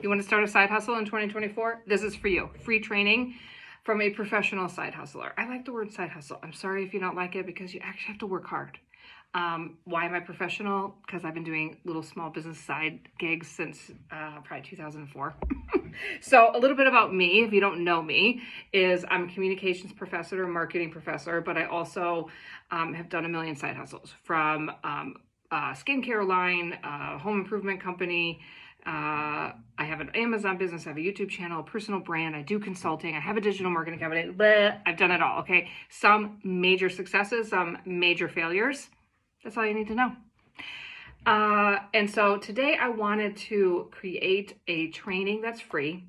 You want to start a side hustle in 2024? This is for you. Free training from a professional side hustler. I like the word side hustle. I'm sorry if you don't like it because you actually have to work hard. Why am I professional? Because I've been doing little small business side gigs since probably 2004. So a little bit about me, if you don't know me, is I'm a communications professor, a marketing professor, but I also have done a million side hustles from skincare line, home improvement company. I have an Amazon business, I have a YouTube channel, a personal brand, I do consulting, I have a digital marketing company, I've done it all, okay? Some major successes, some major failures. That's all you need to know. And so today I wanted to create a training that's free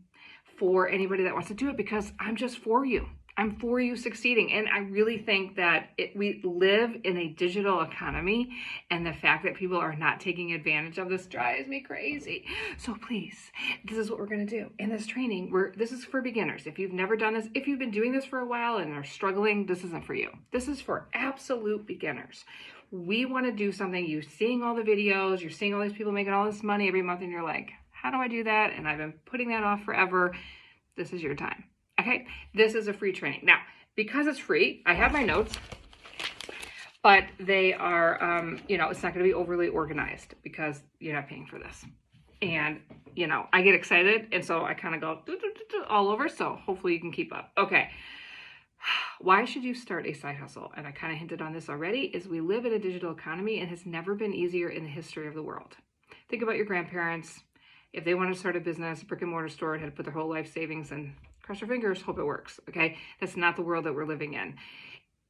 for anybody that wants to do it because I'm just for you. I'm for you succeeding. And I really think that we live in a digital economy, and the fact that people are not taking advantage of this drives me crazy. So please, this is what we're going to do. In this training, this is for beginners. If you've never done this, if you've been doing this for a while and are struggling, this isn't for you. This is for absolute beginners. We want to do something. You're seeing all the videos, you're seeing all these people making all this money every month, and you're like, how do I do that? And I've been putting that off forever. This is your time. Okay, this is a free training. Now, because it's free, I have my notes, but they are, it's not going to be overly organized because you're not paying for this. And, I get excited, and so I kind of go all over, so hopefully you can keep up. Okay, why should you start a side hustle? And I kind of hinted on this already, is we live in a digital economy and has never been easier in the history of the world. Think about your grandparents. If they wanted to start a business, a brick and mortar store, and had to put their whole life savings and cross your fingers, hope it works, okay? That's not the world that we're living in.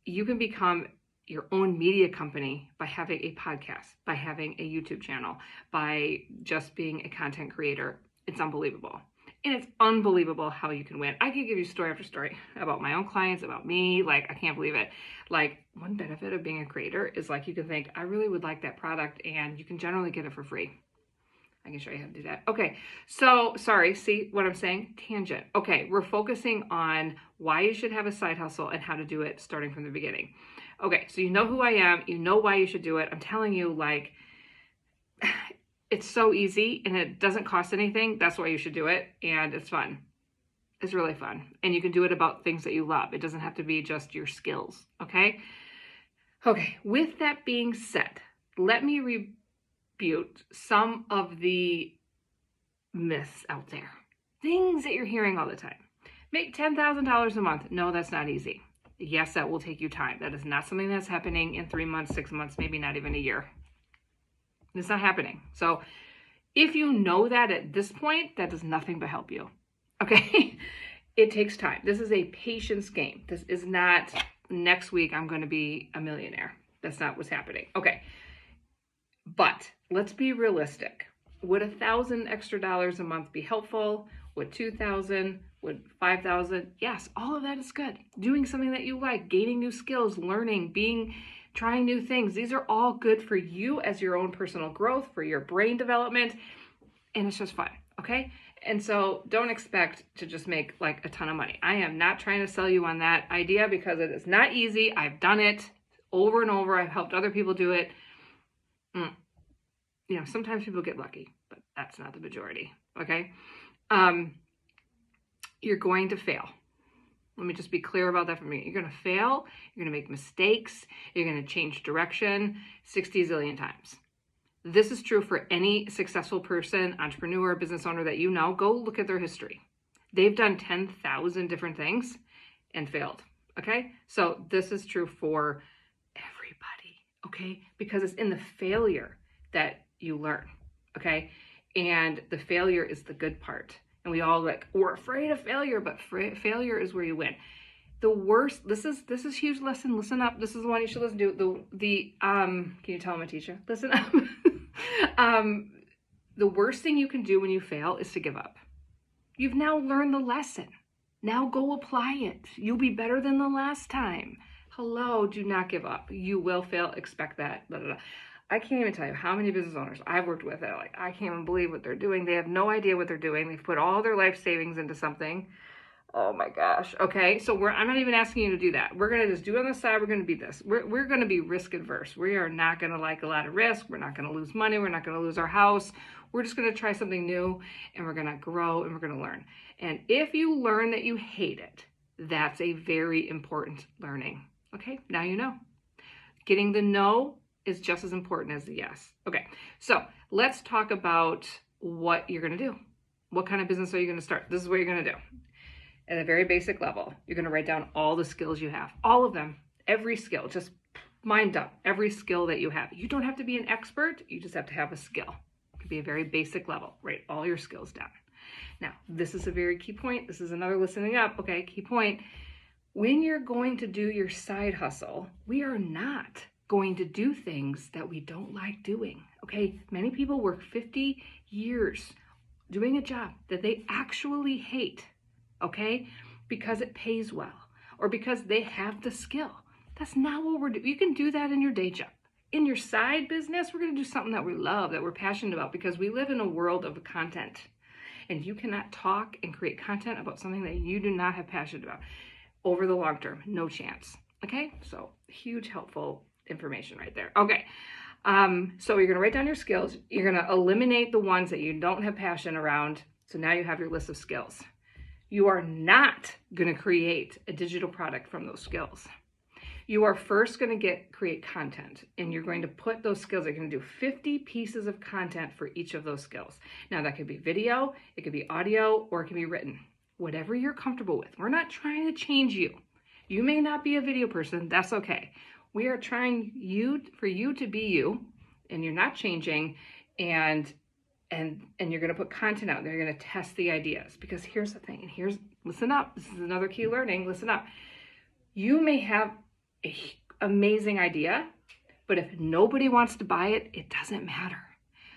You can become your own media company by having a podcast, by having a YouTube channel, by just being a content creator. It's unbelievable. And it's unbelievable how you can win. I could give you story after story about my own clients, about me. Like, I can't believe it. Like, one benefit of being a creator is like, you can think, I really would like that product, and you can generally get it for free. I can show you how to do that. Okay, so sorry, see what I'm saying? Tangent. Okay, we're focusing on why you should have a side hustle and how to do it starting from the beginning. Okay, so you know who I am, you know why you should do it. I'm telling you, like, it's so easy and it doesn't cost anything. That's why you should do it, and it's fun. It's really fun, and you can do it about things that you love. It doesn't have to be just your skills, okay? Okay, with that being said, let me refute some of the myths out there. Things that you're hearing all the time. Make $10,000 a month. No, that's not easy. Yes, that will take you time. That is not something that's happening in 3 months, 6 months, maybe not even a year. It's not happening. So if you know that at this point, that does nothing but help you. Okay? It takes time. This is a patience game. This is not next week I'm going to be a millionaire. That's not what's happening. Okay. But let's be realistic. Would $1,000 extra a month be helpful? Would $2,000? Would $5,000? Yes, all of that is good. Doing something that you like, gaining new skills, learning, trying new things. These are all good for you as your own personal growth, for your brain development, and it's just fun, okay? And so don't expect to just make like a ton of money. I am not trying to sell you on that idea because it is not easy. I've done it over and over. I've helped other people do it. Sometimes people get lucky, but that's not the majority, okay? You're going to fail. Let me just be clear about that for me. You're going to fail. You're going to make mistakes. You're going to change direction 60 zillion times. This is true for any successful person, entrepreneur, business owner that you know. Go look at their history. They've done 10,000 different things and failed, okay? So this is true for everybody, okay? Because it's in the failure that you learn, okay? And the failure is the good part. And we all we're afraid of failure, but failure is where you win. The worst, this is a huge lesson. Listen up. This is the one you should listen to. Can you tell I'm a teacher? Listen up. The worst thing you can do when you fail is to give up. You've now learned the lesson. Now go apply it. You'll be better than the last time. Hello, do not give up. You will fail. Expect that. Blah, blah, blah. I can't even tell you how many business owners I've worked with that are like, I can't even believe what they're doing. They have no idea what they're doing. They've put all their life savings into something. Oh my gosh. Okay. So I'm not even asking you to do that. We're going to just do it on the side. We're going to be this. We're going to be risk adverse. We are not going to like a lot of risk. We're not going to lose money. We're not going to lose our house. We're just going to try something new, and we're going to grow, and we're going to learn. And if you learn that you hate it, that's a very important learning. Okay, now you know. Getting the no is just as important as the yes. Okay, so let's talk about what you're going to do. What kind of business are you going to start? This is what you're going to do. At a very basic level, you're going to write down all the skills you have, all of them, every skill, just mind dump every skill that you have. You don't have to be an expert, you just have to have a skill. It could be a very basic level. Write all your skills down. Now, this is a very key point. This is another listening up, okay, key point. When you're going to do your side hustle, we are not going to do things that we don't like doing, okay? Many people work 50 years doing a job that they actually hate, okay? Because it pays well or because they have the skill. That's not what we're doing. You can do that in your day job. In your side business, we're going to do something that we love, that we're passionate about, because we live in a world of content. And you cannot talk and create content about something that you do not have passion about over the long term. No chance. Okay? So huge helpful information right there. Okay. So you're going to write down your skills. You're going to eliminate the ones that you don't have passion around. So now you have your list of skills. You are not going to create a digital product from those skills. You are first going to create content, and you're going to put those skills. You're going to do 50 pieces of content for each of those skills. Now that could be video, it could be audio, or it can be written. Whatever you're comfortable with. We're not trying to change you. You may not be a video person. That's okay. We are trying for you to be you, and you're not changing, and you're going to put content out there. You're going to test the ideas, because here's the thing, and listen up. This is another key learning. Listen up. You may have an amazing idea, but if nobody wants to buy it, it doesn't matter.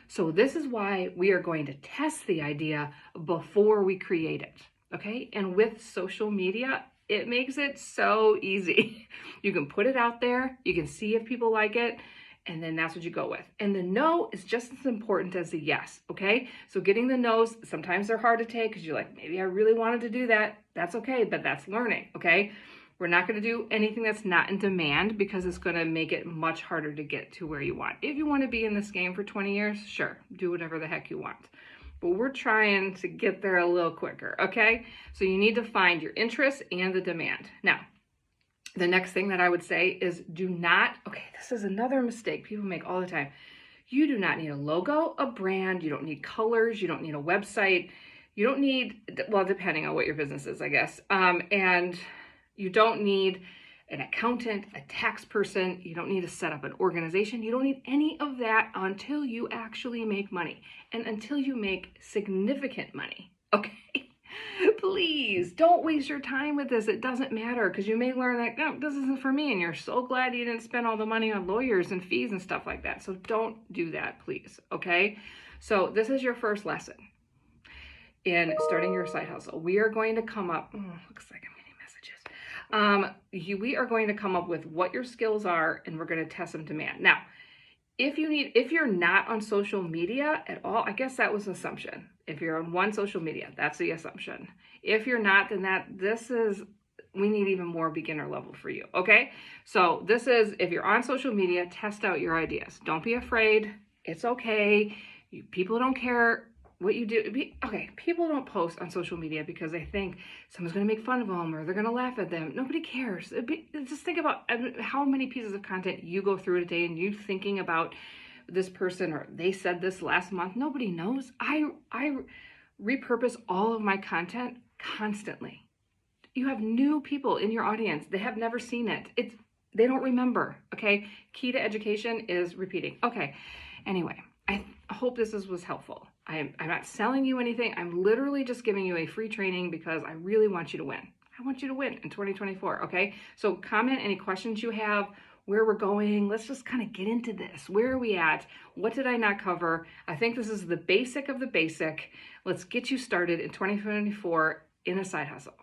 So this is why we are going to test the idea before we create it, okay? And with social media, it makes it so easy. You can put it out there, you can see if people like it, and then that's what you go with. And the no is just as important as the yes, okay? So getting the no's, sometimes they're hard to take because you're like, maybe I really wanted to do that. That's okay, but that's learning, okay? We're not going to do anything that's not in demand, because it's going to make it much harder to get to where you want. If you want to be in this game for 20 years, sure, do whatever the heck you want. But we're trying to get there a little quicker, okay? So you need to find your interest and the demand. Now, the next thing that I would say is this is another mistake people make all the time. You do not need a logo, a brand, you don't need colors, you don't need a website, you don't need, well, depending on what your business is, I guess, and you don't need an accountant, a tax person. You don't need to set up an organization. You don't need any of that until you actually make money and until you make significant money. Okay? Please don't waste your time with this. It doesn't matter, because you may learn that, no, this isn't for me, and you're so glad you didn't spend all the money on lawyers and fees and stuff like that. So don't do that, please. Okay? So this is your first lesson in starting your side hustle. We are going to come up, looks like I'm getting messages. We are going to come up with what your skills are, and we're going to test some demand. Now, if you're not on social media at all, I guess that was an assumption. If you're on one social media, that's the assumption. If you're not, then we need even more beginner level for you, okay? So this is, if you're on social media, test out your ideas. Don't be afraid. It's okay. People don't care what you do. People don't post on social media because they think someone's going to make fun of them or they're going to laugh at them. Nobody cares. Just think about how many pieces of content you go through today, and you thinking about this person, or they said this last month. Nobody knows. I repurpose all of my content constantly. You have new people in your audience. They have never seen it. They don't remember, okay? Key to education is repeating. Okay, anyway, I hope this was helpful. I'm not selling you anything. I'm literally just giving you a free training because I really want you to win. I want you to win in 2024, okay? So comment any questions you have, where we're going. Let's just kind of get into this. Where are we at? What did I not cover? I think this is the basic of the basic. Let's get you started in 2024 in a side hustle.